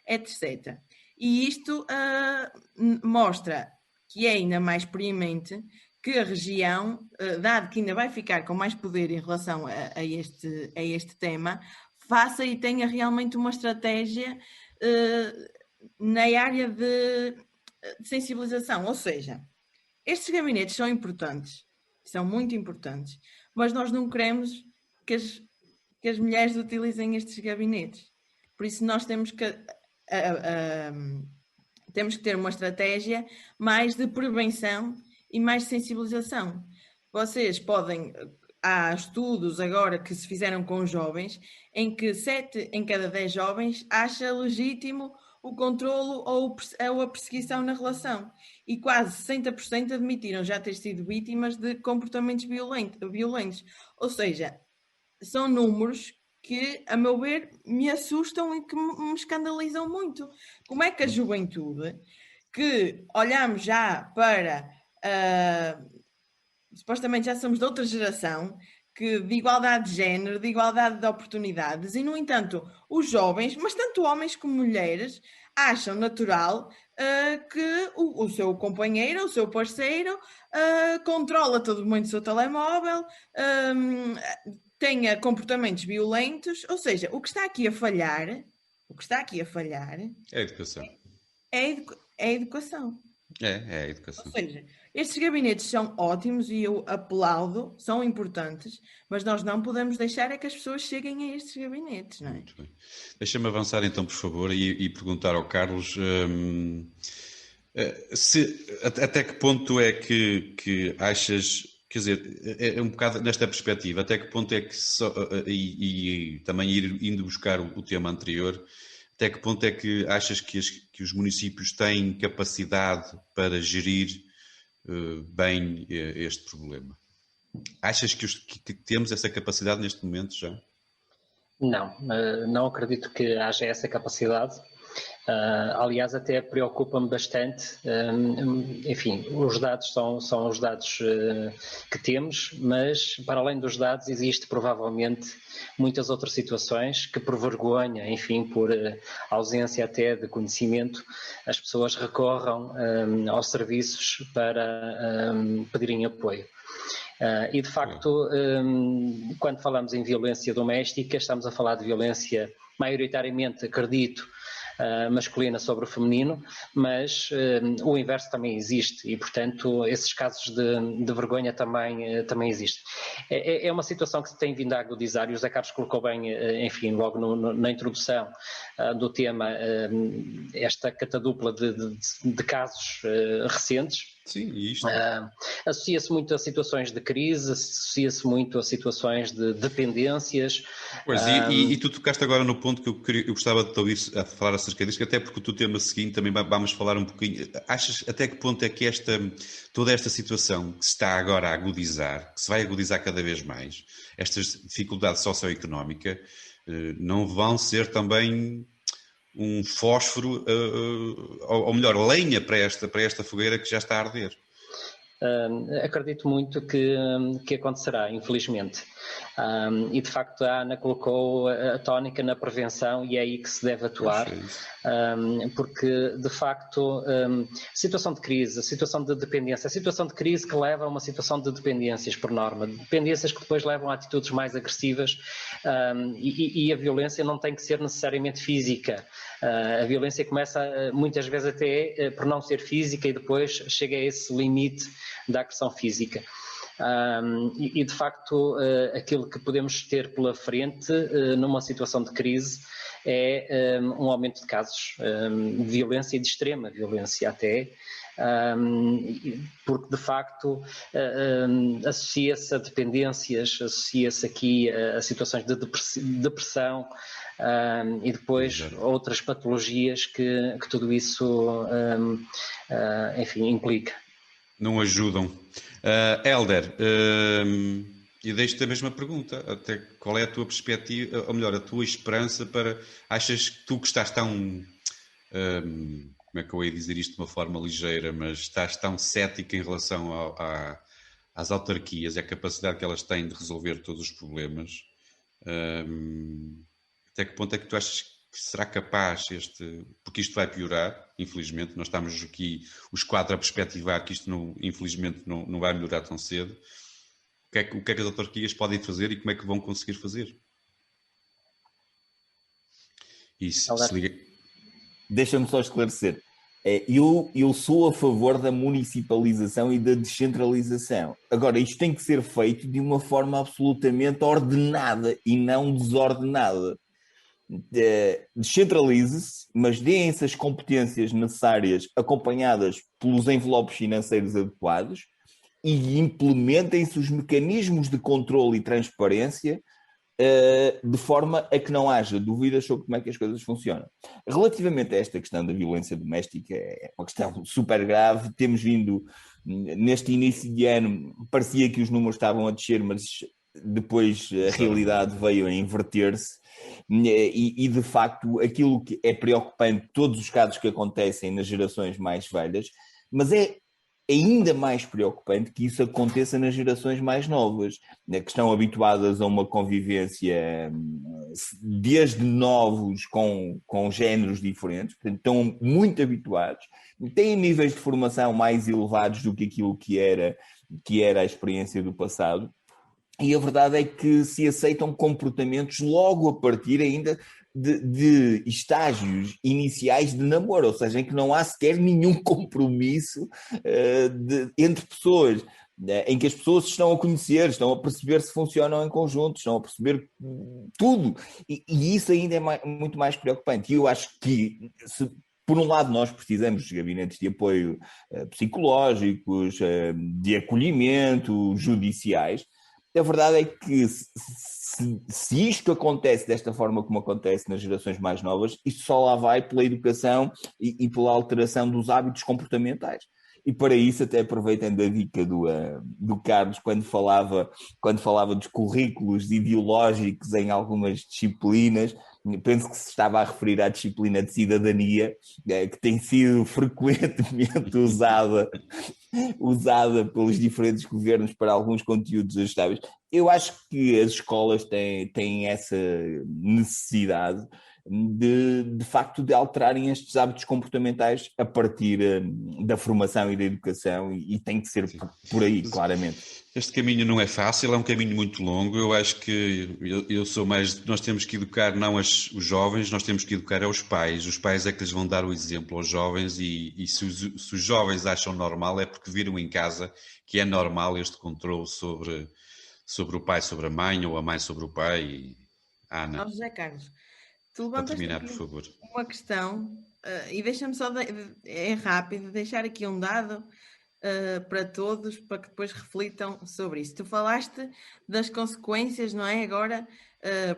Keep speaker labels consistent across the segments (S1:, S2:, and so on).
S1: etc. E isto mostra que é ainda mais premente que a região, dado que ainda vai ficar com mais poder em relação a este tema, faça e tenha realmente uma estratégia na área de sensibilização. Ou seja, estes gabinetes são importantes, são muito importantes, mas nós não queremos que as mulheres utilizem estes gabinetes. Por isso nós temos que ter uma estratégia mais de prevenção e mais de sensibilização. Vocês podem... Há estudos agora que se fizeram com jovens em que 7 em cada 10 jovens acha legítimo o controlo ou a perseguição na relação. E quase 60% admitiram já ter sido vítimas de comportamentos violentos. Ou seja, são números que, a meu ver, me assustam e que me escandalizam muito. Como é que a juventude, que olhamos já para... supostamente já somos de outra geração, de igualdade de género, de igualdade de oportunidades, e, no entanto, os jovens, mas tanto homens como mulheres, acham natural que o seu companheiro, o seu parceiro, controla todo mundo o seu telemóvel, tenha comportamentos violentos, ou seja, o que está aqui a falhar
S2: é a educação.
S1: É a educação.
S2: É a educação.
S1: Ou seja, estes gabinetes são ótimos e eu aplaudo, são importantes, mas nós não podemos deixar que as pessoas cheguem a estes gabinetes, não é?
S2: Muito bem. Deixa-me avançar então, por favor, e perguntar ao Carlos até que ponto é que achas, quer dizer, é um bocado nesta perspectiva, até que ponto é que e também indo buscar o tema anterior, até que ponto é que achas que os municípios têm capacidade para gerir bem este problema? Achas que temos essa capacidade neste momento já?
S3: Não, não acredito que haja essa capacidade. Aliás, até preocupa-me bastante. Enfim, os dados são os dados que temos, mas para além dos dados existe provavelmente muitas outras situações que, por vergonha, enfim, por ausência até de conhecimento, as pessoas recorram aos serviços para pedirem apoio. E de facto, quando falamos em violência doméstica, estamos a falar de violência maioritariamente, acredito, masculina sobre o feminino, mas o inverso também existe e, portanto, esses casos de vergonha também existem. É uma situação que se tem vindo a agudizar e o José Carlos colocou bem, enfim, logo na introdução do tema, esta catadupla de casos recentes.
S2: Sim, isto.
S3: Associa-se muito a situações de crise, associa-se muito a situações de dependências.
S2: Pois, e tu tocaste agora no ponto que eu gostava de te ouvir a falar acerca disto, até porque o tema seguinte também vamos falar um pouquinho. Achas até que ponto é que toda esta situação que se está agora a agudizar, que se vai agudizar cada vez mais, estas dificuldades socioeconómicas, não vão ser também um fósforo, ou melhor, lenha para esta fogueira que já está a arder?
S3: Acredito muito que acontecerá, infelizmente. E de facto a Ana colocou a tónica na prevenção e é aí que se deve atuar, porque de facto a situação de crise, a situação de dependência, a situação de crise que leva a uma situação de dependências por norma, dependências que depois levam a atitudes mais agressivas, e a violência não tem que ser necessariamente física. A violência começa muitas vezes até por não ser física e depois chega a esse limite da agressão física. E de facto aquilo que podemos ter pela frente numa situação de crise é um aumento de casos de violência e de extrema violência até, porque de facto associa-se a dependências, associa-se aqui a situações de depressão e depois outras patologias que tudo isso enfim, implica.
S2: Não ajudam. Hélder, e deixo-te a mesma pergunta. Até qual é a tua perspectiva, ou melhor, a tua esperança para... Achas que tu que estás tão... como é que eu ia dizer isto de uma forma ligeira, mas estás tão cético em relação às autarquias e à capacidade que elas têm de resolver todos os problemas, até que ponto é que tu achas será capaz porque isto vai piorar, infelizmente, nós estamos aqui os 4 a perspectivar que isto infelizmente não vai melhorar tão cedo. O que é que as autarquias podem fazer e como é que vão conseguir fazer? Isso, se liga...
S4: Deixa-me só esclarecer. Eu sou a favor da municipalização e da descentralização. Agora, isto tem que ser feito de uma forma absolutamente ordenada e não desordenada. Descentralize-se, mas deem-se as competências necessárias acompanhadas pelos envelopes financeiros adequados e implementem-se os mecanismos de controle e transparência de forma a que não haja dúvidas sobre como é que as coisas funcionam. Relativamente a esta questão da violência doméstica, é uma questão super grave. Temos vindo, neste início de ano, parecia que os números estavam a descer, mas depois a realidade veio a inverter-se. E de facto, aquilo que é preocupante, todos os casos que acontecem nas gerações mais velhas, mas é ainda mais preocupante que isso aconteça nas gerações mais novas, que estão habituadas a uma convivência desde novos com géneros diferentes, portanto, estão muito habituados, têm níveis de formação mais elevados do que aquilo que era a experiência do passado, e a verdade é que se aceitam comportamentos logo a partir ainda de estágios iniciais de namoro, ou seja, em que não há sequer nenhum compromisso entre pessoas, em que as pessoas se estão a conhecer, estão a perceber se funcionam em conjunto, estão a perceber tudo, e isso ainda é muito mais preocupante. E eu acho que, por um lado, nós precisamos de gabinetes de apoio psicológicos, de acolhimento, judiciais. A verdade é que se isto acontece desta forma como acontece nas gerações mais novas, isto só lá vai pela educação e pela alteração dos hábitos comportamentais. E para isso, até aproveitando a dica do Carlos, quando falava dos currículos ideológicos em algumas disciplinas, penso que se estava a referir à disciplina de cidadania, que tem sido frequentemente usada pelos diferentes governos para alguns conteúdos ajustáveis. Eu acho que as escolas têm essa necessidade de facto de alterarem estes hábitos comportamentais a partir da formação e da educação, e tem que ser por aí, claramente.
S2: Este caminho não é fácil, é um caminho muito longo. Eu acho que eu sou mais... Nós temos que educar não os jovens, nós temos que educar os pais. Os pais é que lhes vão dar o exemplo aos jovens, e se os jovens acham normal é porque viram em casa que é normal este controle sobre o pai sobre a mãe, ou a mãe sobre o pai. Ana,
S1: José Carlos, tu
S2: para
S1: levantaste
S2: terminar,
S1: aqui
S2: por favor.
S1: uma questão, e deixa-me só, é rápido, deixar aqui um dado para todos, para que depois reflitam sobre isso. Tu falaste das consequências, não é? Agora,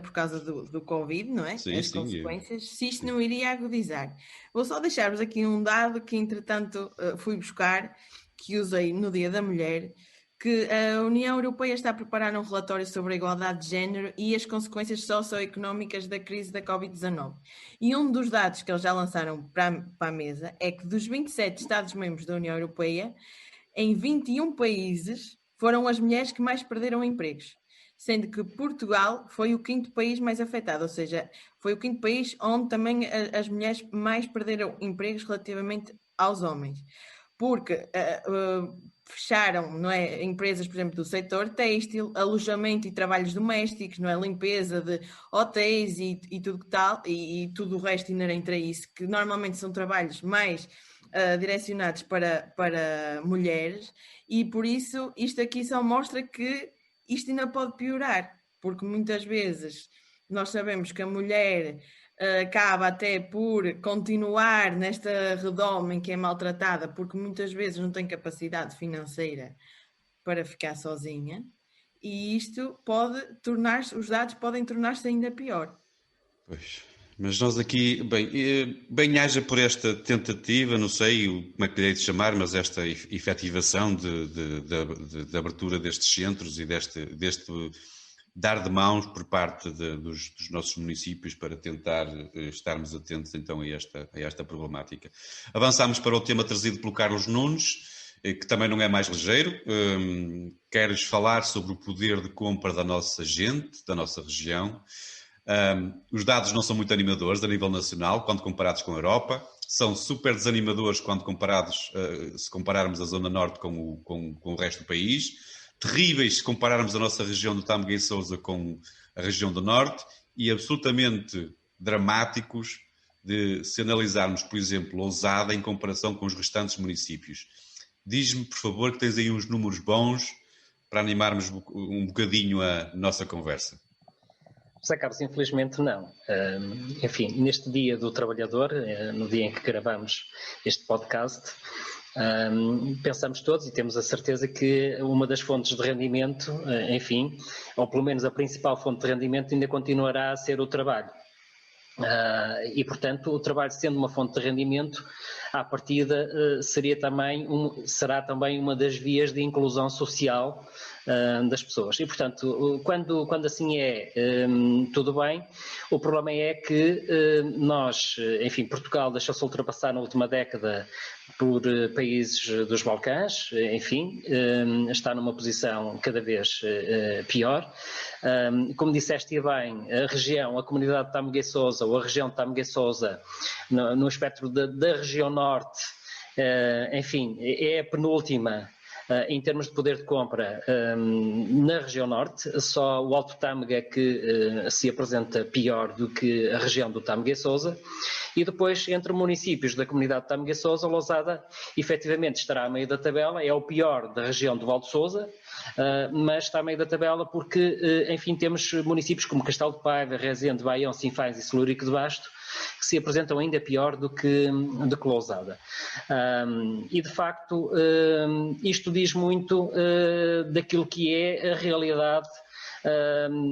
S1: por causa do Covid, não é?
S2: Sim,
S1: as
S2: sim,
S1: consequências, se isto não iria agudizar. Vou só deixar-vos aqui um dado que, entretanto, fui buscar, que usei no Dia da Mulher, que a União Europeia está a preparar um relatório sobre a igualdade de género e as consequências socioeconómicas da crise da Covid-19. E um dos dados que eles já lançaram para a mesa é que dos 27 Estados-membros da União Europeia, em 21 países foram as mulheres que mais perderam empregos, sendo que Portugal foi o 5º país mais afetado, ou seja, foi o 5º país onde também as mulheres mais perderam empregos relativamente aos homens. Porque fecharam, não é, empresas, por exemplo, do setor têxtil, alojamento e trabalhos domésticos, não é, limpeza de hotéis e tudo que tal, e tudo o resto inerente a isso, que normalmente são trabalhos mais direcionados para mulheres, e por isso isto aqui só mostra que isto ainda pode piorar, porque muitas vezes nós sabemos que a mulher acaba até por continuar nesta redoma em que é maltratada, porque muitas vezes não tem capacidade financeira para ficar sozinha, e isto pode tornar-se, os dados podem tornar-se ainda pior.
S2: Pois, mas nós aqui, bem haja por esta tentativa, não sei como é que lhe hei de chamar, mas esta efetivação de abertura destes centros e deste dar de mãos por parte dos nossos municípios para tentar estarmos atentos então a esta problemática. Avançamos para o tema trazido pelo Carlos Nunes, que também não é mais ligeiro. Queres falar sobre o poder de compra da nossa gente, da nossa região. Os dados não são muito animadores a nível nacional, quando comparados com a Europa. São super desanimadores quando se compararmos a Zona Norte com o resto do país. Terríveis se compararmos a nossa região do Tâmega e Sousa com a região do Norte. E absolutamente dramáticos se analisarmos, por exemplo, Lousada em comparação com os restantes municípios. Diz-me, por favor, que tens aí uns números bons para animarmos um bocadinho a nossa conversa.
S3: José Carlos, infelizmente não. Enfim, neste Dia do Trabalhador, no dia em que gravamos este podcast, pensamos todos e temos a certeza que uma das fontes de rendimento, enfim, ou pelo menos a principal fonte de rendimento ainda continuará a ser o trabalho. E, portanto, o trabalho sendo uma fonte de rendimento, à partida será também uma das vias de inclusão social das pessoas. E, portanto, quando assim é, tudo bem. O problema é que nós, enfim, Portugal deixou-se ultrapassar na última década por países dos Balcãs, enfim, está numa posição cada vez pior. Como disseste bem, a comunidade de Tâmega e Sousa, ou a região de Tâmega e Sousa, no espectro da região norte, enfim, é a penúltima em termos de poder de compra na região norte. Só o Alto Tâmega que se apresenta pior do que a região do Tâmega e Sousa. E depois, entre municípios da comunidade de Tâmega e Sousa, Lousada efetivamente estará a meio da tabela, é o pior da região do Val de Sousa, mas está a meio da tabela porque, enfim, temos municípios como Castelo de Paiva, Rezende, Baião, Sinfãs e Celurico de Basto, que se apresentam ainda pior do que Lousada. E, de facto, isto diz muito daquilo que é a realidade,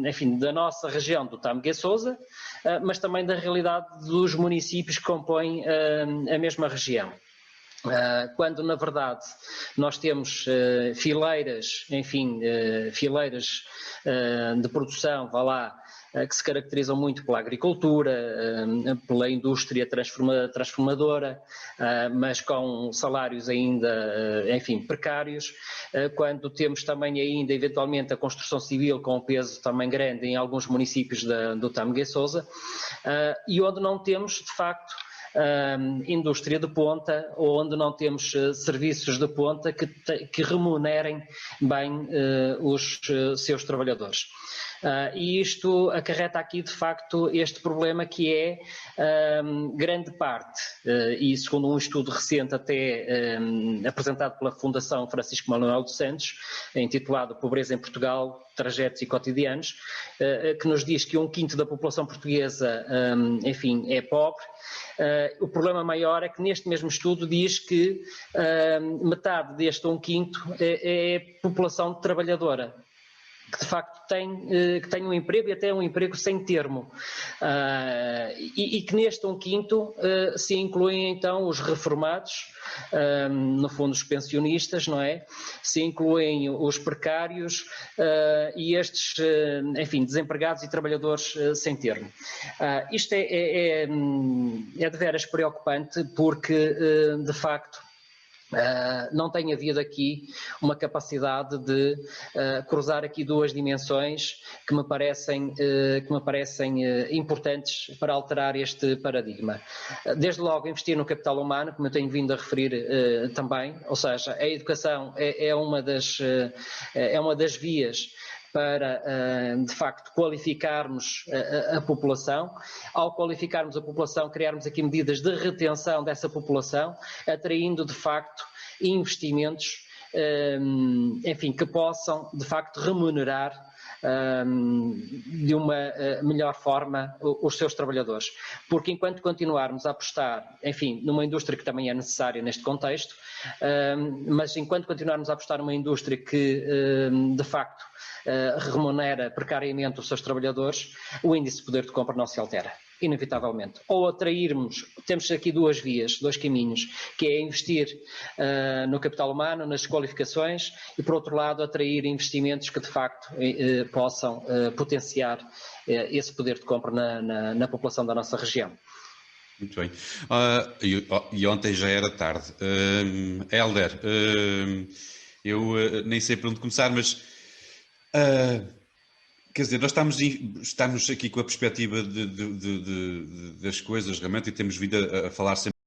S3: enfim, da nossa região do Tâmega e Sousa, mas também da realidade dos municípios que compõem a mesma região. Quando, na verdade, nós temos fileiras, enfim, fileiras de produção, vá lá, que se caracterizam muito pela agricultura, pela indústria transformadora, mas com salários ainda, enfim, precários. Quando temos também ainda, eventualmente, a construção civil com um peso também grande em alguns municípios do Tâmega e Sousa, e onde não temos, de facto, indústria de ponta, ou onde não temos serviços de ponta que remunerem bem os seus trabalhadores. E isto acarreta aqui, de facto, este problema que é grande parte, e segundo um estudo recente até apresentado pela Fundação Francisco Manuel dos Santos, intitulado Pobreza em Portugal, Trajetos e Cotidianos, que nos diz que 1/5 da população portuguesa, enfim, é pobre. O problema maior é que neste mesmo estudo diz que metade deste 1/5 é população trabalhadora, que de facto tem um emprego e até um emprego sem termo, e que neste 1/5 se incluem então os reformados, no fundo os pensionistas, não é? Se incluem os precários e estes, enfim, desempregados e trabalhadores sem termo. Isto é de veras preocupante porque, de facto, não tem havido aqui uma capacidade de cruzar aqui duas dimensões que me parecem importantes para alterar este paradigma. Desde logo, investir no capital humano, como eu tenho vindo a referir também, ou seja, a educação é uma das vias para, de facto, qualificarmos a população. Ao qualificarmos a população, criarmos aqui medidas de retenção dessa população, atraindo, de facto, investimentos, enfim, que possam, de facto, remunerar de uma melhor forma os seus trabalhadores. Porque enquanto continuarmos a apostar, enfim, numa indústria que também é necessária neste contexto, mas enquanto continuarmos a apostar numa indústria que, de facto, remunera precariamente os seus trabalhadores, o índice de poder de compra não se altera, inevitavelmente. Ou atrairmos, temos aqui duas vias, dois caminhos, que é investir no capital humano, nas qualificações, e por outro lado atrair investimentos que de facto possam potenciar esse poder de compra na população da nossa região.
S2: Muito bem. E ontem já era tarde. Hélder, eu nem sei por onde começar, mas Quer dizer, nós estamos aqui com a perspectiva das coisas realmente e temos vindo a falar sempre